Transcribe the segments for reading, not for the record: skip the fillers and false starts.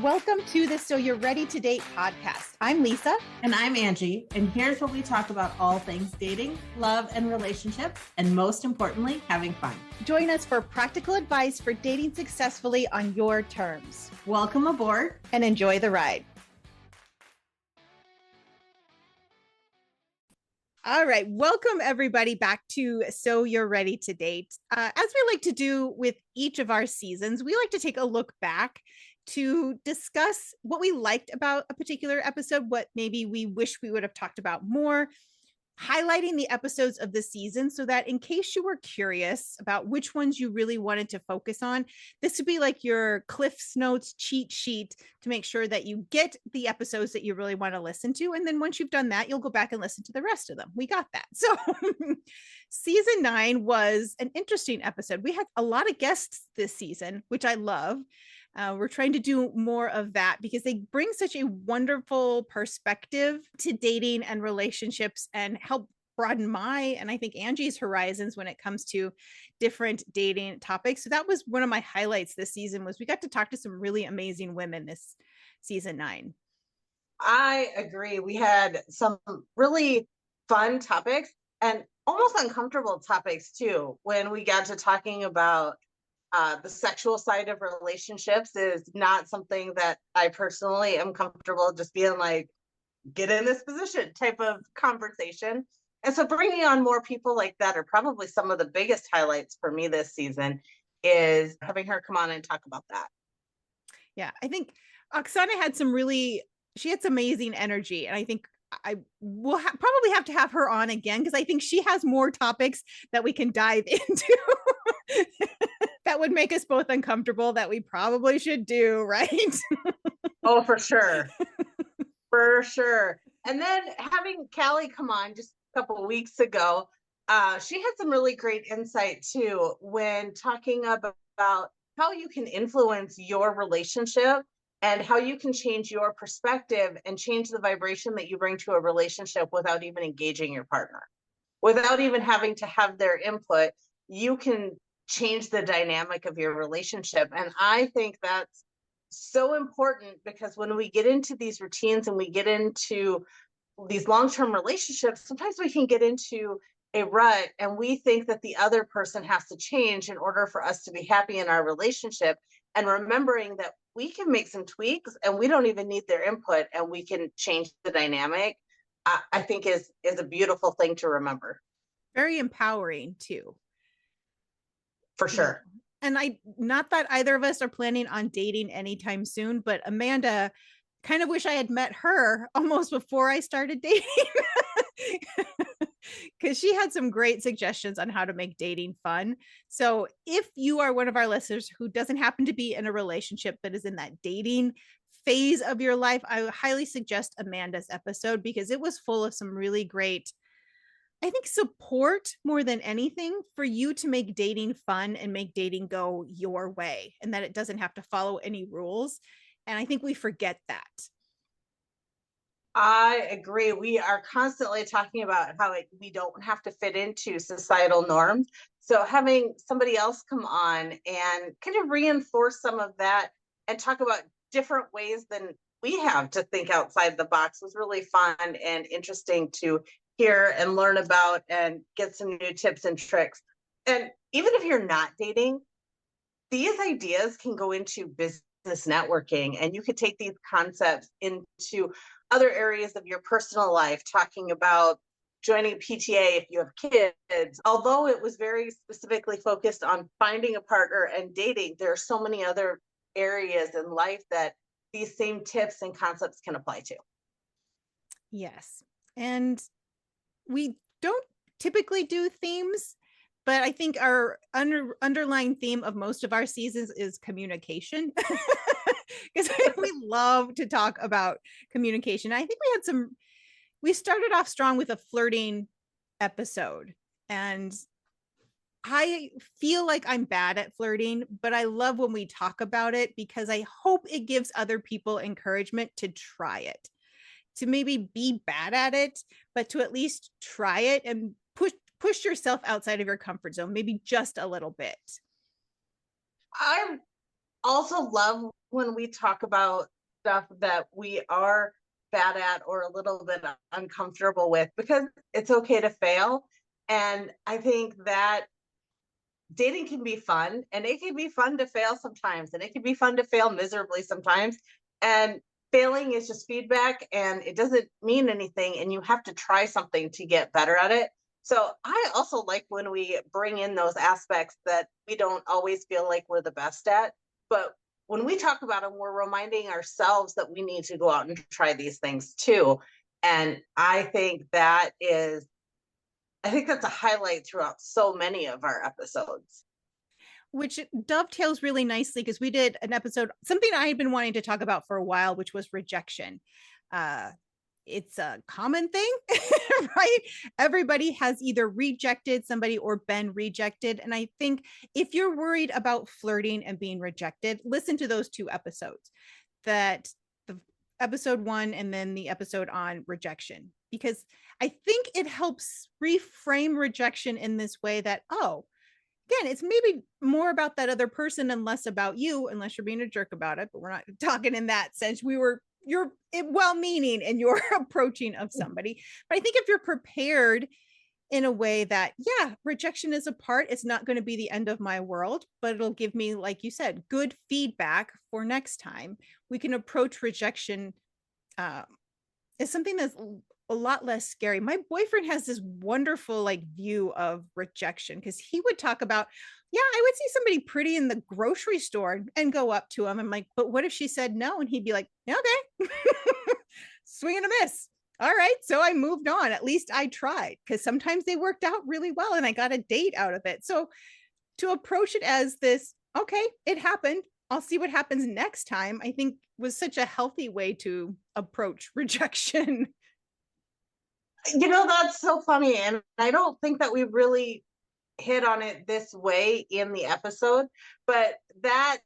Welcome to the So You're Ready to Date podcast. I'm Lisa. And I'm Angie. And here's where we talk about all things dating, love, and relationships, and most importantly, having fun. Join us for practical advice for dating successfully on your terms. Welcome aboard and enjoy the ride. All right. Welcome, everybody, back to So You're Ready to Date. As we like to do with each of our seasons, we like to take a look back to discuss what we liked about a particular episode, what maybe we wish we would have talked about more, highlighting the episodes of the season so that in case you were curious about which ones you really wanted to focus on, this would be like your Cliff's Notes cheat sheet to make sure that you get the episodes that you really want to listen to. And then once you've done that, you'll go back and listen to the rest of them. We got that. So season 9 was an interesting episode. We had a lot of guests this season, which I love. We're trying to do more of that because they bring such a wonderful perspective to dating and relationships and help broaden my and I think Angie's horizons when it comes to different dating topics. So that was one of my highlights this season was we got to talk to some really amazing women this season 9. I agree. We had some really fun topics and almost uncomfortable topics too. When we got to talking about the sexual side of relationships is not something that I personally am comfortable just being like, get in this position type of conversation. And so bringing on more people like that are probably some of the biggest highlights for me this season is having her come on and talk about that. Yeah, I think Oksana had she had some amazing energy. And I think I will probably have to have her on again because I think she has more topics that we can dive into. That would make us both uncomfortable that we probably should do, right? Oh, for sure. For sure. And then having Callie come on just a couple of weeks ago, she had some really great insight too when talking about how you can influence your relationship and how you can change your perspective and change the vibration that you bring to a relationship without even engaging your partner. Without even having to have their input, you can change the dynamic of your relationship. And I think that's so important because when we get into these routines and we get into these long-term relationships, sometimes we can get into a rut and we think that the other person has to change in order for us to be happy in our relationship. And remembering that we can make some tweaks and we don't even need their input and we can change the dynamic, I think is a beautiful thing to remember. Very empowering too. For sure. And not that either of us are planning on dating anytime soon, but Amanda, kind of wish I had met her almost before I started dating because she had some great suggestions on how to make dating fun. So if you are one of our listeners who doesn't happen to be in a relationship but is in that dating phase of your life, I highly suggest Amanda's episode because it was full of some really great, I think, support more than anything for you to make dating fun and make dating go your way and that it doesn't have to follow any rules. And I think we forget that. I agree. We are constantly talking about how we don't have to fit into societal norms. So having somebody else come on and kind of reinforce some of that and talk about different ways than we have to think outside the box was really fun and interesting to hear and learn about and get some new tips and tricks. And even if you're not dating, these ideas can go into business networking and you could take these concepts into other areas of your personal life, talking about joining a PTA if you have kids. Although it was very specifically focused on finding a partner and dating, there are so many other areas in life that these same tips and concepts can apply to. Yes. And we don't typically do themes, but I think our underlying theme of most of our seasons is communication because we love to talk about communication. I think we started off strong with a flirting episode and I feel like I'm bad at flirting, but I love when we talk about it because I hope it gives other people encouragement to try it, to maybe be bad at it, but to at least try it and push yourself outside of your comfort zone, maybe just a little bit. I'm also love when we talk about stuff that we are bad at or a little bit uncomfortable with, because it's okay to fail. And I think that dating can be fun, and it can be fun to fail sometimes, and it can be fun to fail miserably sometimes. And failing is just feedback, and it doesn't mean anything, and you have to try something to get better at it. So I also like when we bring in those aspects that we don't always feel like we're the best at, but when we talk about them, we're reminding ourselves that we need to go out and try these things too. And I think that's a highlight throughout so many of our episodes. Which dovetails really nicely because we did an episode, something I had been wanting to talk about for a while, which was rejection. It's a common thing, right? Everybody has either rejected somebody or been rejected. And I think if you're worried about flirting and being rejected, listen to those two episodes, that the episode 1 and then the episode on rejection, because I think it helps reframe rejection in this way that, oh, again, it's maybe more about that other person and less about you, unless you're being a jerk about it. But we're not talking in that sense. You're well-meaning in your approaching of somebody. But I think if you're prepared in a way that, yeah, rejection is a part, it's not going to be the end of my world, but it'll give me, like you said, good feedback for next time. We can approach rejection as something that's a lot less scary. My boyfriend has this wonderful like view of rejection, because he would talk about, yeah, I would see somebody pretty in the grocery store and go up to him. I'm like, but what if she said no? And he'd be like, okay, swing and a miss. All right. So I moved on. At least I tried, because sometimes they worked out really well and I got a date out of it. So to approach it as this, okay, it happened, I'll see what happens next time, I think was such a healthy way to approach rejection. That's so funny. And I don't think that we really hit on it this way in the episode, but that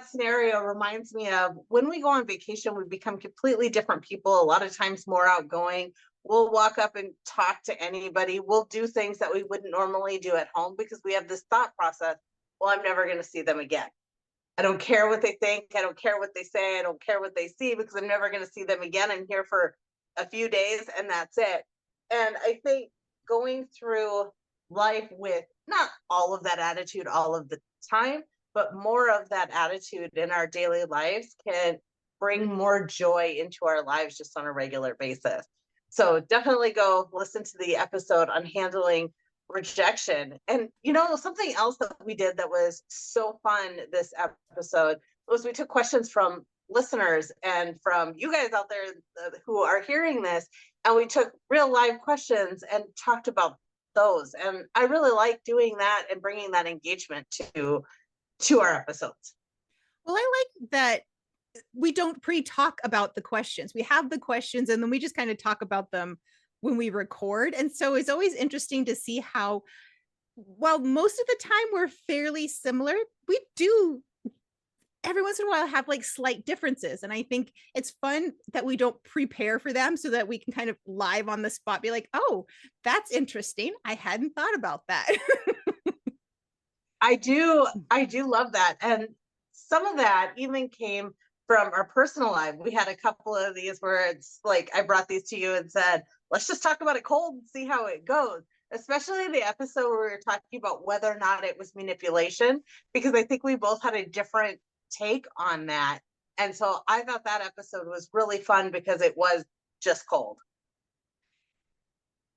scenario reminds me of when we go on vacation, we become completely different people, a lot of times more outgoing. We'll walk up and talk to anybody. We'll do things that we wouldn't normally do at home because we have this thought process, well, I'm never going to see them again. I don't care what they think. I don't care what they say. I don't care what they see, because I'm never going to see them again. I'm here for a few days and that's it. And I think going through life with not all of that attitude all of the time, but more of that attitude in our daily lives can bring more joy into our lives just on a regular basis. So definitely go listen to the episode on handling rejection. And something else that we did that was so fun this episode was we took questions from listeners and from you guys out there who are hearing this, and we took real live questions and talked about those. And I really like doing that and bringing that engagement to our episodes. Well, I like that we don't pre-talk about the questions. We have the questions and then we just kind of talk about them when we record. And so it's always interesting to see how, while most of the time we're fairly similar, we do every once in a while have like slight differences. And I think it's fun that we don't prepare for them, so that we can kind of live on the spot be like, oh, that's interesting, I hadn't thought about that. I do love that. And some of that even came from our personal life. We had a couple of these where it's like I brought these to you and said, let's just talk about it cold and see how it goes. Especially the episode where we were talking about whether or not it was manipulation, because I think we both had a different take on that. And so I thought that episode was really fun because it was just cold.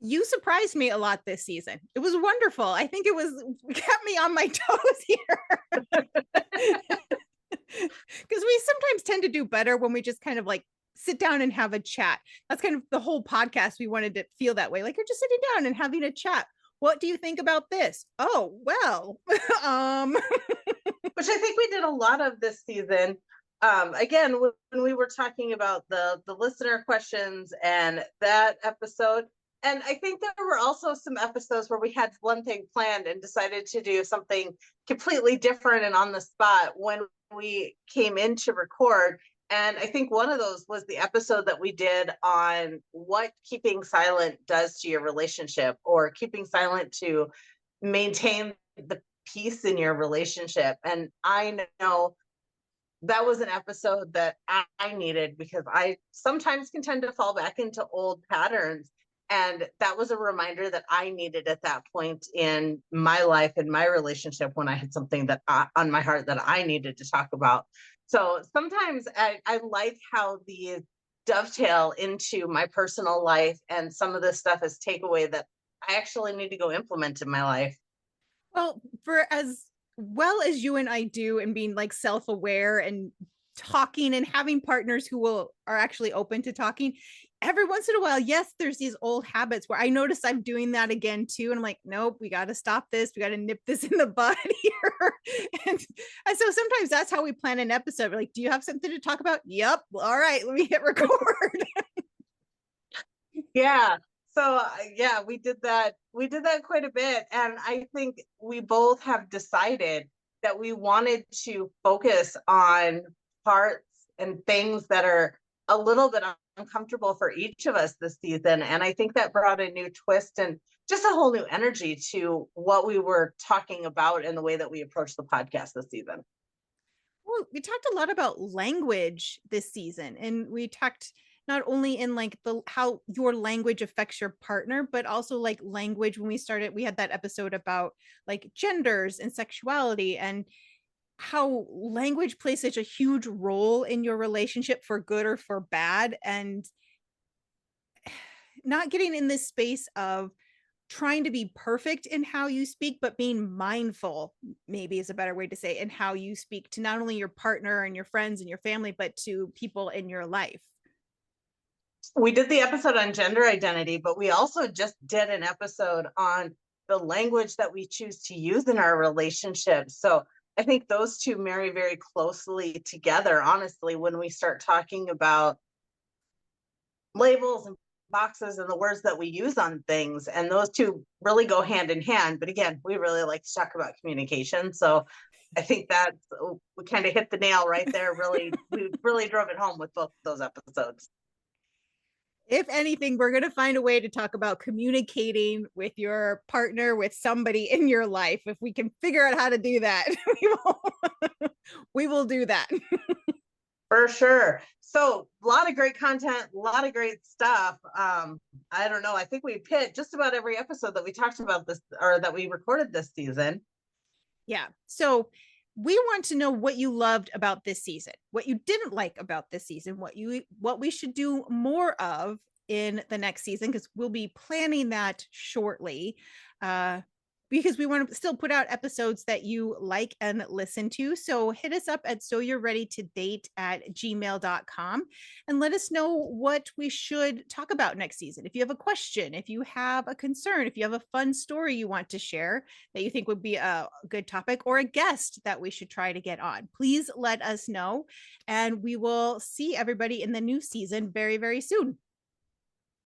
You surprised me a lot this season. It was wonderful. I think it kept me on my toes here. Because we sometimes tend to do better when we just kind of like sit down and have a chat. That's kind of the whole podcast. We wanted to feel that way. Like you're just sitting down and having a chat. What do you think about this? Oh, well, which I think we did a lot of this season. Again, when we were talking about the listener questions and that episode, and I think there were also some episodes where we had one thing planned and decided to do something completely different and on the spot when we came in to record. And I think one of those was the episode that we did on what keeping silent does to your relationship, or keeping silent to maintain the peace in your relationship. And I know that was an episode that I needed, because I sometimes can tend to fall back into old patterns. And that was a reminder that I needed at that point in my life, in my relationship, when I had something on my heart that I needed to talk about. So sometimes I like how these dovetail into my personal life, and some of this stuff is takeaway that I actually need to go implement in my life. Well, for as well as you and I do, and being like self-aware and talking and having partners who are actually open to talking, every once in a while, yes, there's these old habits where I notice I'm doing that again too, and I'm like, nope, we got to stop this, we got to nip this in the bud here. and so sometimes that's how we plan an episode. We're like, do you have something to talk about? Yep. All right, let me hit record. Yeah. So yeah, we did that quite a bit. And I think we both have decided that we wanted to focus on parts and things that are a little bit uncomfortable for each of us this season. And I think that brought a new twist and just a whole new energy to what we were talking about and the way that we approach the podcast this season. Well, we talked a lot about language this season, and we talked not only in like how your language affects your partner, but also like language. When we had that episode about like genders and sexuality, and how language plays such a huge role in your relationship, for good or for bad, and not getting in this space of trying to be perfect in how you speak, but being mindful, maybe is a better way to say, in how you speak to not only your partner and your friends and your family, but to people in your life. We did the episode on gender identity, but we also just did an episode on the language that we choose to use in our relationships. So I think those two marry very closely together, honestly, when we start talking about labels and boxes and the words that we use on things. And those two really go hand in hand. But again, we really like to talk about communication. So I think that we kind of hit the nail right there. We really drove it home with both of those episodes. If anything, we're going to find a way to talk about communicating with your partner, with somebody in your life. If we can figure out how to do that, we will do that. For sure. So a lot of great content, a lot of great stuff. I don't know. I think we hit just about every episode that we talked about this, or that we recorded this season. Yeah. So we want to know what you loved about this season, what you didn't like about this season, what we should do more of in the next season, because we'll be planning that shortly. Because we want to still put out episodes that you like and listen to. So hit us up at soyou'readytodate@gmail.com and let us know what we should talk about next season. If you have a question, if you have a concern, if you have a fun story you want to share that you think would be a good topic, or a guest that we should try to get on, please let us know. And we will see everybody in the new season very, very soon.